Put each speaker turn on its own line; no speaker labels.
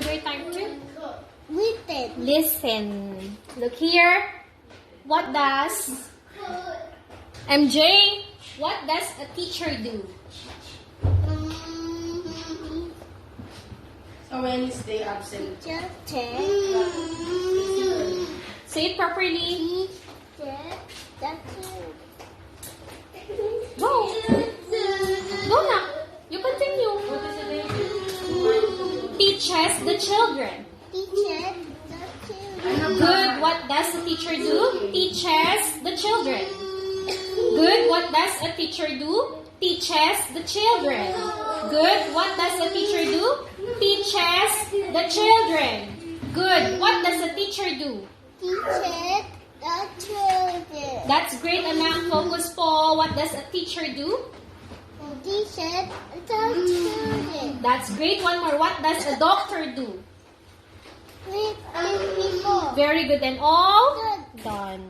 Great time to
Listen.
listen. Look here. What does MJ? What does a teacher do?
So when is they absent?
Just check.
Say it properly.
Check. That's it.
Go. Go na. You continue.
What is the name?
Teaches the children.
Teacher. That's it.
Good. What does a teacher do? Teaches the children. Good. What does a teacher do? Teaches the children. Good. What does a teacher do? Teaches the children. Good. What does a teacher do?
Teacher. The children.
That's great, anak. Focus po. What does a teacher do?
Teacher. The children.
That's great. One more. What does a doctor do?
With people.
Very good. And all
Good.
done.